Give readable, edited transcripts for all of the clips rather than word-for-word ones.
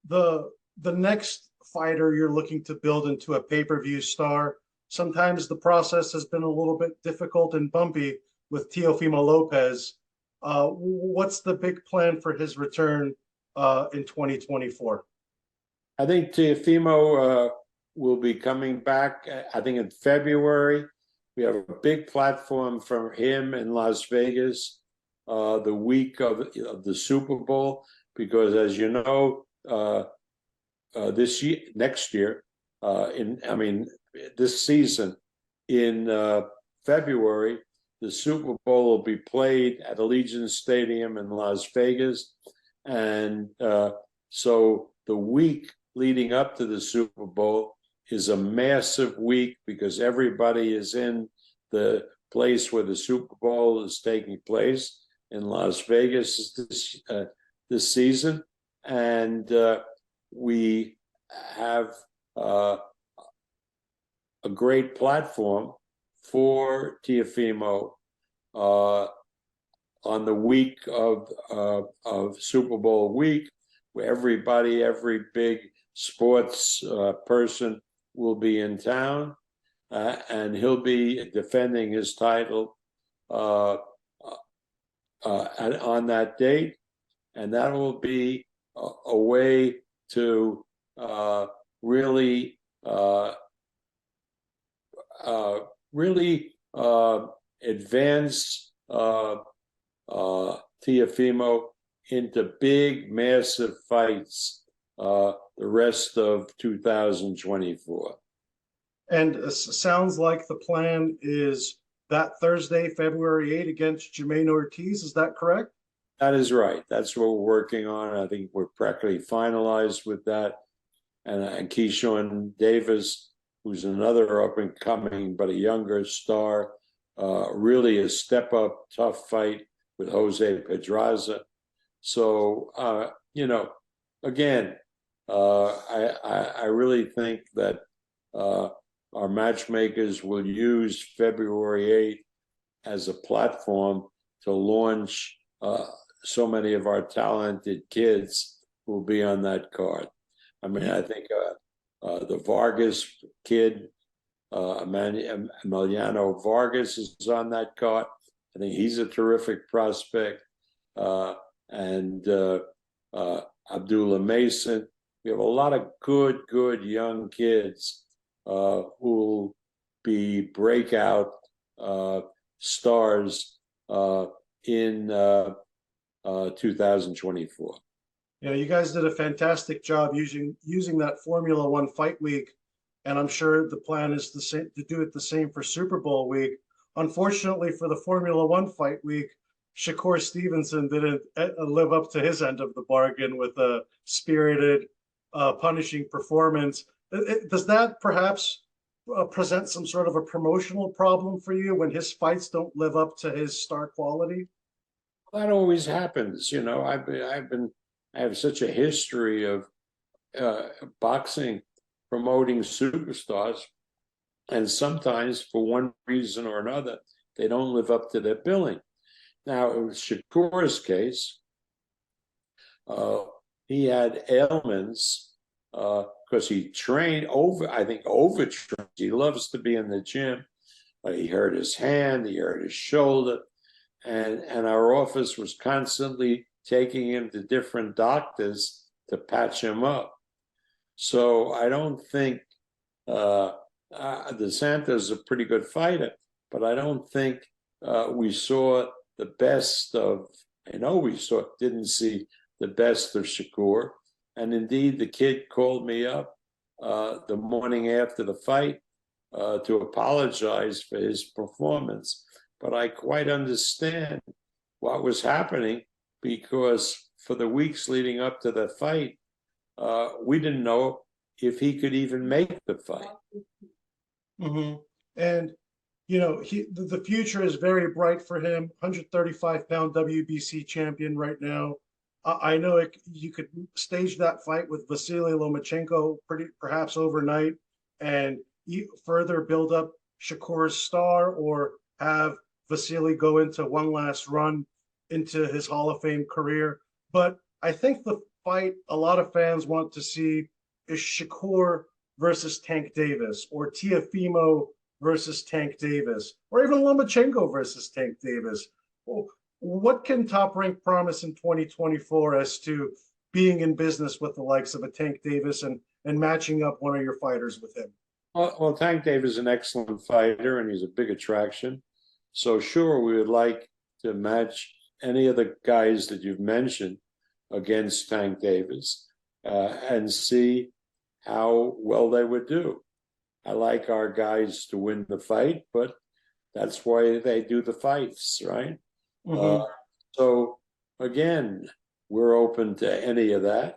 the next fighter you're looking to build into a pay-per-view star, sometimes the process has been a little bit difficult and bumpy with Teofimo Lopez. What's the big plan for his return in 2024? I think Teofimo will be coming back, I think, in February. We have a big platform for him in Las Vegas the week of the Super Bowl, because, as you know, this season in February, the Super Bowl will be played at Allegiant Stadium in Las Vegas. And so the week leading up to the Super Bowl is a massive week, because everybody is in the place where the Super Bowl is taking place in Las Vegas this season. And we have a great platform for Teofimo on the week of Super Bowl week, where every big sports person will be in town, and he'll be defending his title on that date, and that will be a way to really advance Teofimo into big, massive fights the rest of 2024. And it sounds like the plan is that Thursday, February 8 against Jermaine Ortiz. Is that correct? That is right. That's what we're working on. I think we're practically finalized with that. And Keyshawn Davis, who's another up-and-coming but a younger star, really a step-up, tough fight with Jose Pedraza. So, again, I really think that our matchmakers will use February 8th as a platform to launch so many of our talented kids who will be on that card. I mean, I think the Vargas kid, Emiliano Vargas, is on that card. I think he's a terrific prospect. And Abdullah Mason. We have a lot of good young kids who will be breakout stars in 2024. Yeah, you guys did a fantastic job using that Formula One fight week, and I'm sure the plan is to do it the same for Super Bowl week. Unfortunately for the Formula One fight week, Shakur Stevenson didn't live up to his end of the bargain with a spirited, punishing performance. Does that perhaps present some sort of a promotional problem for you when his fights don't live up to his star quality? That always happens. I have such a history of boxing promoting superstars, and sometimes for one reason or another, they don't live up to their billing. Now, in Shakur's case, he had ailments because he trained overtrained. He loves to be in the gym. He hurt his hand, he hurt his shoulder, and our office was constantly taking him to different doctors to patch him up. So I don't think DeSanto's a pretty good fighter, but I don't think we saw the best of, didn't see the best of Shakur. And indeed, the kid called me up the morning after the fight to apologize for his performance. But I quite understand what was happening, because for the weeks leading up to the fight, we didn't know if he could even make the fight. Mm-hmm. And the future is very bright for him. 135-pound WBC champion right now. I know you could stage that fight with Vasyl Lomachenko perhaps overnight, and further build up Shakur's star, or have Vasyl go into one last run into his Hall of Fame career. But I think fight a lot of fans want to see is Shakur versus Tank Davis, or Teofimo versus Tank Davis, or even Lomachenko versus Tank Davis. Well, what can Top Rank promise in 2024 as to being in business with the likes of a Tank Davis and matching up one of your fighters with him? Well, Tank Davis is an excellent fighter, and he's a big attraction. So sure, we would like to match any of the guys that you've mentioned against Tank Davis and see how well they would do. I like our guys to win the fight, but that's why they do the fights, right? So again, we're open to any of that.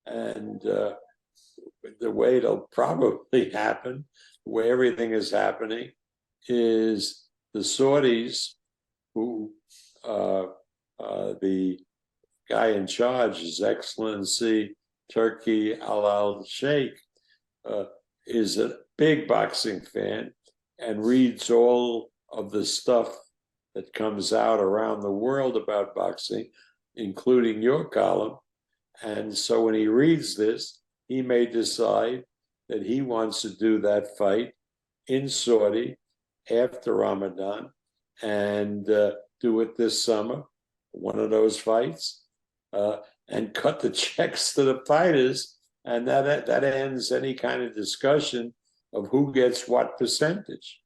And the way it'll probably happen, the way everything is happening, is the Saudis, who the guy in charge, His Excellency Turki Al Sheikh, is a big boxing fan and reads all of the stuff that comes out around the world about boxing, including your column. And so when he reads this, he may decide that he wants to do that fight in Saudi after Ramadan and do it this summer, one of those fights, and cut the checks to the fighters. And that ends any kind of discussion of who gets what percentage.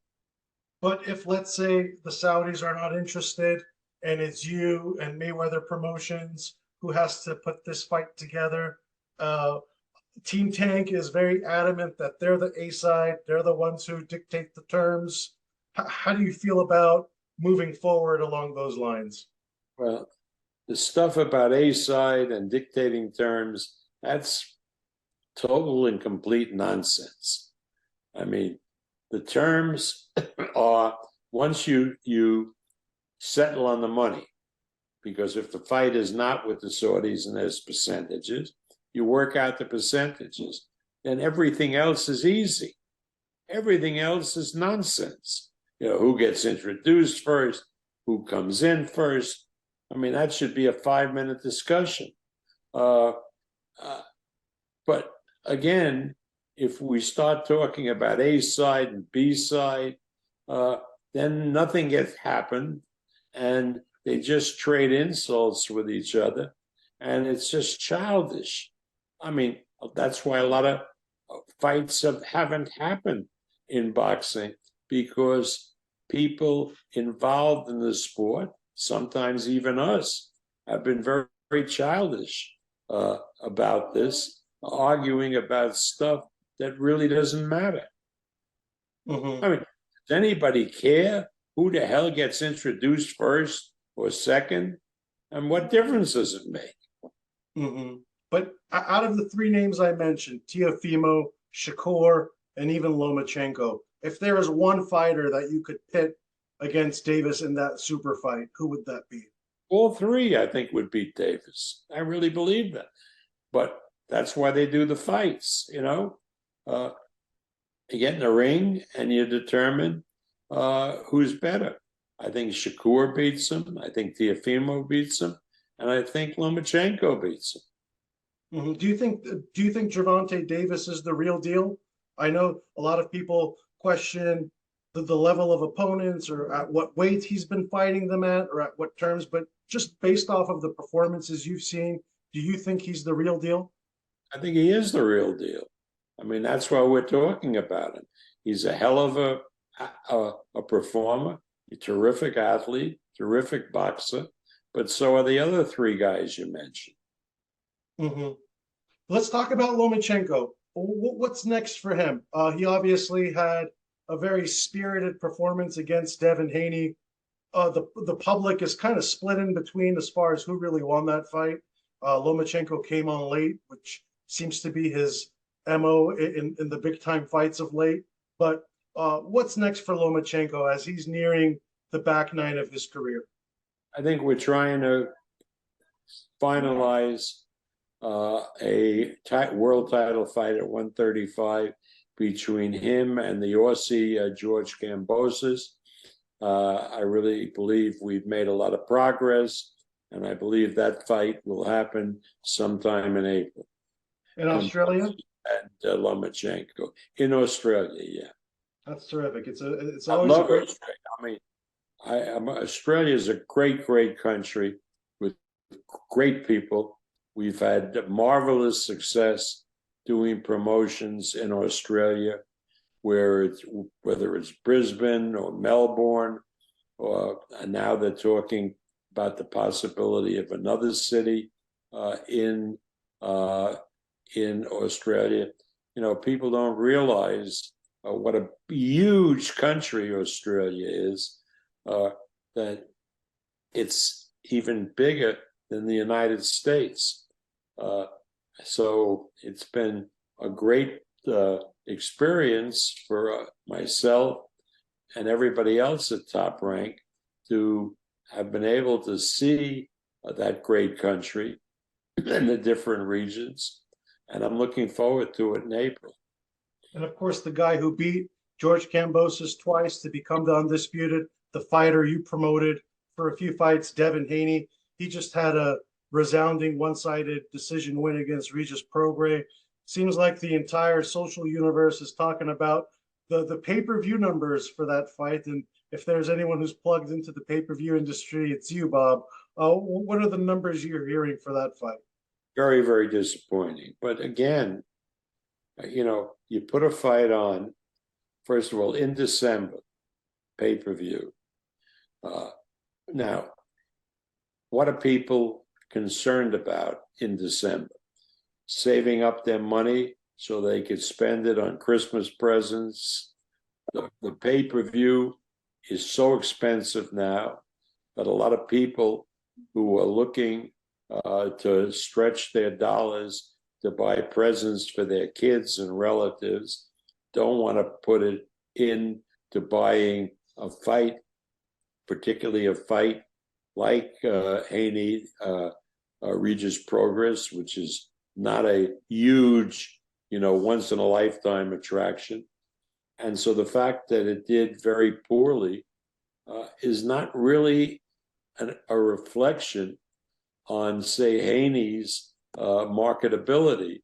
But if, let's say, the Saudis are not interested and it's you and Mayweather Promotions who has to put this fight together, Team Tank is very adamant that they're the A side, they're the ones who dictate the terms. How do you feel about moving forward along those lines? Well, the stuff about A side and dictating terms, that's total and complete nonsense. I mean, the terms are, once you settle on the money, because if the fight is not with the Saudis and there's percentages, you work out the percentages, then everything else is easy. Everything else is nonsense. You know, who gets introduced first, who comes in first. I mean, that should be a 5-minute discussion. But again, if we start talking about A side and B side, then nothing gets happened, and they just trade insults with each other, and it's just childish. I mean, that's why a lot of fights haven't happened in boxing, because people involved in the sport, sometimes even us, have been very, very childish about this, arguing about stuff that really doesn't matter. I mean, does anybody care who the hell gets introduced first or second? And what difference does it make? But out of the three names I mentioned, Teofimo, Shakur, and even Lomachenko, if there is one fighter that you could pit against Davis in that super fight, who would that be? All three, I think, would beat Davis. I really believe that. But that's why they do the fights, you know? You get in the ring and you determine who's better. I think Shakur beats him. I think Teofimo beats him. And I think Lomachenko beats him. Do you think Gervonta Davis is the real deal? I know a lot of people question the level of opponents or at what weight he's been fighting them at or at what terms, but just based off of the performances you've seen, do you think he's the real deal? I think he is the real deal. I mean, that's why we're talking about him. He's a hell of a performer, a terrific athlete, terrific boxer, but so are the other three guys you mentioned. Let's talk about Lomachenko. What's next for him? He obviously had a very spirited performance against Devin Haney. The public is kind of split in between as far as who really won that fight. Lomachenko came on late, which seems to be his MO in the big time fights of late. But what's next for Lomachenko as he's nearing the back nine of his career? I think we're trying to finalize a world title fight at 135 between him and the Aussie George Kambosos. I really believe we've made a lot of progress. and I believe that fight will happen sometime in April. In Australia? And Lomachenko in Australia, yeah. That's terrific. It's I always love a great. Australia. I mean, Australia is a great country with great people. We've had marvelous success doing promotions in Australia, whether it's Brisbane or Melbourne, and now they're talking about the possibility of another city in Australia. You know, people don't realize what a huge country Australia is, that it's even bigger than the United States. So it's been a great experience for myself and everybody else at Top Rank to have been able to see that great country in the different regions. And I'm looking forward to it in April. And of course, the guy who beat George Kambosos twice to become the undisputed, the fighter you promoted for a few fights, Devin Haney, he just had a resounding one-sided decision win against Regis Prograis. Seems like the entire social universe is talking about the pay-per-view numbers for that fight. And if there's anyone who's plugged into the pay-per-view industry, it's you, Bob. What are the numbers you're hearing for that fight? Very disappointing. But again, you know, you put a fight on, first of all, in December, pay-per-view. Now, what are people concerned about in December? Saving up their money so they could spend it on Christmas presents. The pay-per-view is so expensive now that a lot of people who are looking to stretch their dollars to buy presents for their kids and relatives don't want to put it into buying a fight, particularly a fight like Haney Regis Prograis, which is not a huge, you know, once in a lifetime attraction. And so the fact that it did very poorly is not really a reflection on, say, Haney's marketability.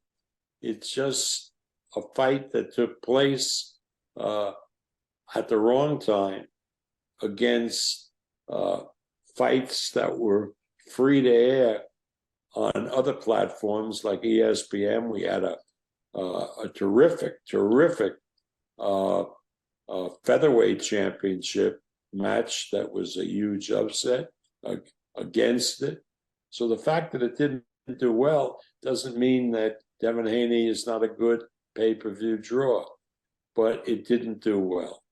It's just a fight that took place at the wrong time against fights that were free to air on other platforms like ESPN. We had a terrific featherweight championship match that was a huge upset against it. So the fact that it didn't do well doesn't mean that Devin Haney is not a good pay-per-view draw, but it didn't do well.